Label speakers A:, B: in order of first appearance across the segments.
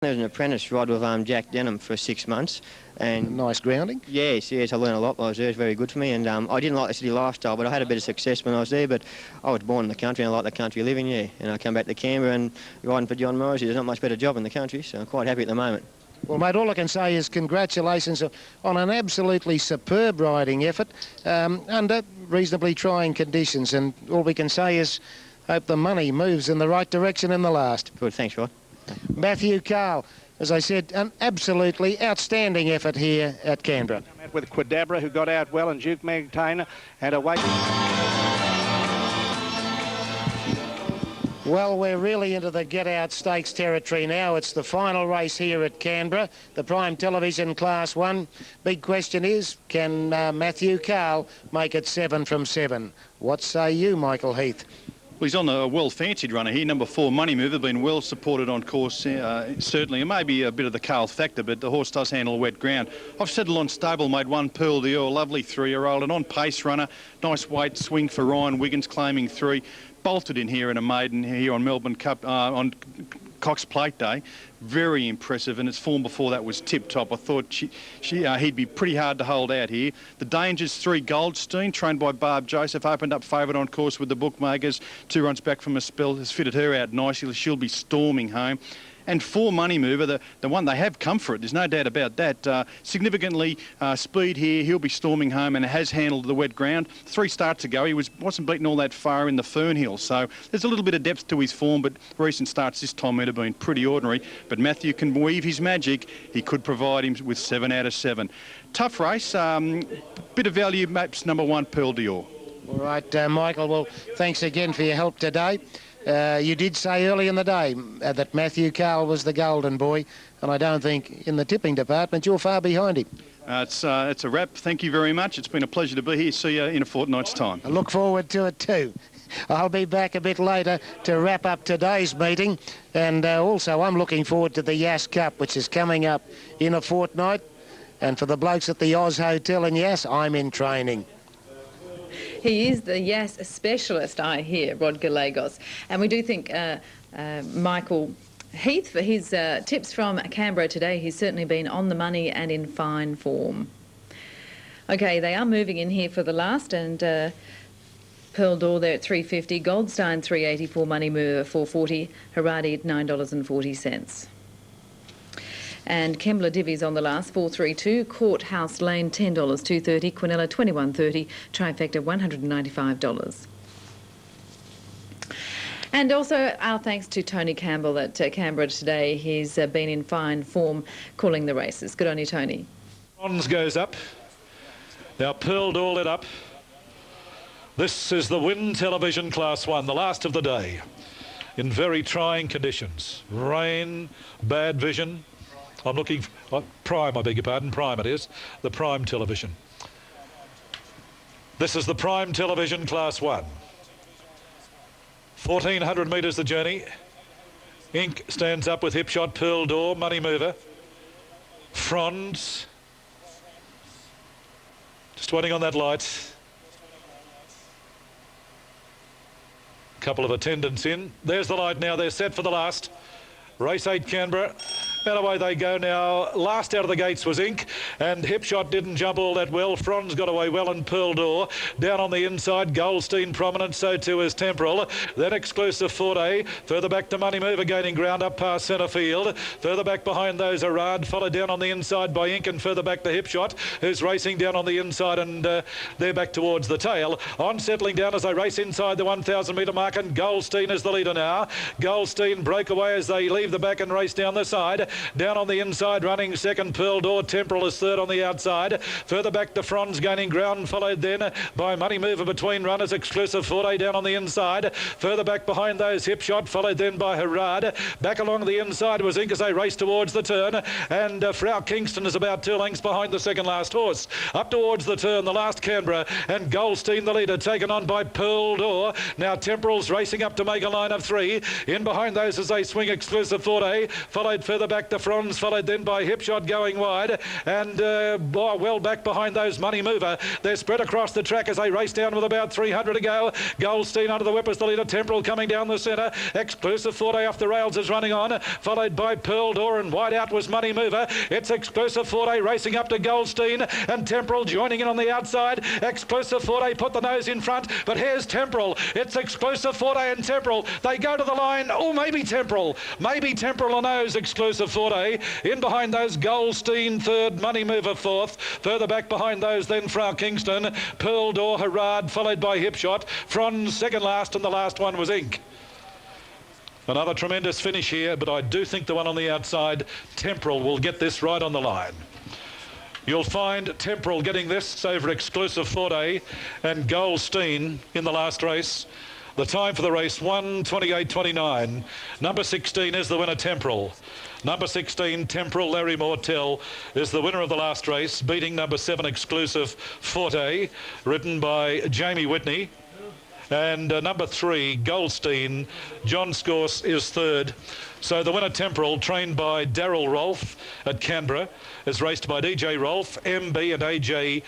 A: There was an apprentice ride with Jack Denham for 6 months. And
B: nice grounding?
A: Yes, I learned a lot while I was there. It was very good for me. And I didn't like the city lifestyle, but I had a bit of success when I was there. But I was born in the country and I like the country living, yeah. And I come back to Canberra and riding for John Morrissey. There's not much better job in the country, so I'm quite happy at the moment.
B: Well, mate, all I can say is congratulations on an absolutely superb riding effort under reasonably trying conditions. And all we can say is hope the money moves in the right direction in the last.
A: Good, thanks, Rod.
B: Matthew Carl, as I said, an absolutely outstanding effort here at Canberra.
C: With Quadabra, who got out well, and Duke Magdalene had a wait.
B: Well, we're really into the get-out stakes territory now. It's the final race here at Canberra, the Prime Television Class 1. Big question is, can Matthew Carl make it 7 from 7? What say you, Michael Heath?
D: Well, he's on a well-fancied runner here. Number 4, Money Mover, been well supported on course, certainly. It may be a bit of the Carl factor, but the horse does handle wet ground. I've settled on stablemate 1, Pearl d'Or, lovely 3-year-old, and on pace runner. Nice weight swing for Ryan Wiggins, claiming 3. Bolted in here in a maiden here on Melbourne Cup, on Cox Plate Day. Very impressive, and its form before that was tip-top. I thought he'd be pretty hard to hold out here. The Dangers 3, Goldstein, trained by Barb Joseph, opened up favourite on course with the bookmakers. 2 runs back from a spell, has fitted her out nicely. She'll be storming home. And 4, Money Mover, the one they have come for it, there's no doubt about that. Significantly speed here, he'll be storming home and has handled the wet ground. 3 starts ago, he wasn't beaten all that far in the Fernhill, so there's a little bit of depth to his form, but recent starts this time have been pretty ordinary. But Matthew can weave his magic. He could provide him with 7 out of 7. Tough race, bit of value, maps number 1, Pearl d'Or.
B: All right, Michael, well, thanks again for your help today. You did say early in the day that Matthew Carl was the golden boy, and I don't think in the tipping department you're far behind him.
D: It's a wrap. Thank you very much. It's been a pleasure to be here. See you in a fortnight's time.
B: I look forward to it too. I'll be back a bit later to wrap up today's meeting, and also I'm looking forward to the Yass Cup, which is coming up in a fortnight. And for the blokes at the Oz Hotel in Yass, I'm in training.
E: He is the Yass specialist, I hear, Rod Gallegos. And we do think Michael Heath, for his tips from Canberra today, he's certainly been on the money and in fine form. OK, they are moving in here for the last, and Pearl d'Or there at $3.50, Goldstein $3.84, Money Mover $4.40, Haradi at $9.40. And Kembla Divvies on the last, 432. Courthouse Lane, $10, $2.30. Quinella, $21.30. Trifecta, $195. And also our thanks to Tony Campbell at Canberra today. He's been in fine form calling the races. Good on you, Tony.
F: Bronze goes up. Now Pearl d'Or lit up. This is the Win Television Class 1, the last of the day, in very trying conditions. Rain, bad vision. I'm looking for Prime, I beg your pardon, Prime it is, the Prime Television. This is the Prime Television Class 1. 1,400 metres the journey. Ink stands up with Hipshot, Pearl d'Or, Money Mover. Franz. Just waiting on that light. Couple of attendants in. There's the light now, they're set for the last. Race 8 Canberra. And away they go now. Last out of the gates was Ink, and Hipshot didn't jump all that well. Franz got away well, and Pearl d'Or. Down on the inside, Goldstein prominent, so too is Temporal. Then Exclusive Forte. Further back to Money Mover, gaining ground up past centre field. Further back behind those Arad, followed down on the inside by Ink, and further back to Hipshot, who's racing down on the inside, and they're back towards the tail. On settling down as they race inside the 1,000 metre mark, and Goldstein is the leader now. Goldstein broke away as they leave the back and race down the side. Down on the inside, running second, Pearl d'Or. Temporal is third on the outside. Further back to Franz, gaining ground, followed then by Money Mover between runners. Exclusive Forte down on the inside. Further back behind those, Hipshot, followed then by Harad. Back along the inside was Ink as they race towards the turn, and Frau Kingston is about 2 lengths behind the second last horse. Up towards the turn, the last Canberra, and Goldstein the leader, taken on by Pearl d'Or. Now Temporal's racing up to make a line of 3. In behind those as they swing Exclusive Forte, followed further back to Franz, followed then by Hipshot going wide, and well back behind those Money Mover. They're spread across the track as they race down with about 300 to go. Goldstein under the whip as the leader. Temporal coming down the centre. Exclusive Forte off the rails is running on, followed by Pearl Door, and wide out was Money Mover. It's Exclusive Forte racing up to Goldstein, and Temporal joining in on the outside. Exclusive Forte put the nose in front, but here's Temporal. It's Exclusive Forte and Temporal. They go to the line. Oh, maybe Temporal. Maybe Temporal on nose. Exclusive Forte. In behind those, Goldstein third, Money Mover fourth. Further back behind those, then Frau Kingston, Pearl Door, Harad, followed by Hipshot. Franz second last, and the last one was Ink. Another tremendous finish here, but I do think the one on the outside, Temporal, will get this right on the line. You'll find Temporal getting this over Exclusive Forte and Goldstein in the last race. The time for the race, 1:28.29. Number 16 is the winner, Temporal. Number 16, Temporal, Larry Mortel, is the winner of the last race, beating number 7, Exclusive Forte, ridden by Jamie Whitney. And number 3, Goldstein, John Scorse, is third. So the winner, Temporal, trained by Darryl Rolfe at Canberra, is raced by DJ Rolfe, MB and AJ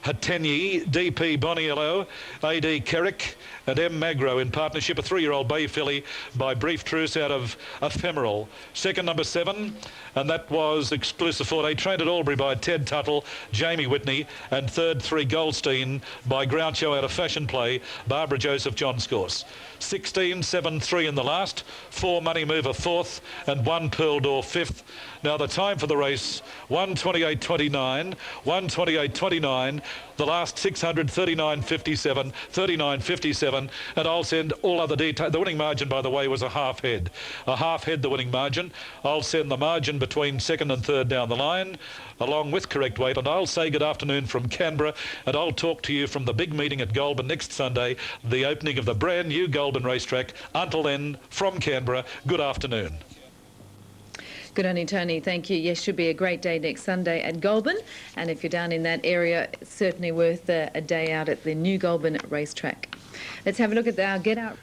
F: Hatenyi, DP Boniello, AD Kerrick and M Magro in partnership. A 3-year-old bay filly by Brief Truce out of Ephemeral. Second, number 7, and that was Exclusive Forte, trained at Albury by Ted Tuttle, Jamie Whitney, and third, 3, Goldstein by Groucho out of Fashion Play, Barbara Joseph, John Scorse. 16, 7, 3 in the last, 4 Money Mover fourth, and 1 Pearl Door fifth. Now the time for the race, 1:28.29, 1:28.29. The last 600, 39.57, 39.57, and I'll send all other details. The winning margin, by the way, was a half head. A half head, the winning margin. I'll send the margin between second and third down the line, along with correct weight, and I'll say good afternoon from Canberra, and I'll talk to you from the big meeting at Goulburn next Sunday, the opening of the brand new Goulburn racetrack. Until then, from Canberra, good afternoon.
E: Good on you, Tony. Thank you. Yes, should be a great day next Sunday at Goulburn. And if you're down in that area, it's certainly worth a day out at the new Goulburn racetrack. Let's have a look at our Get Out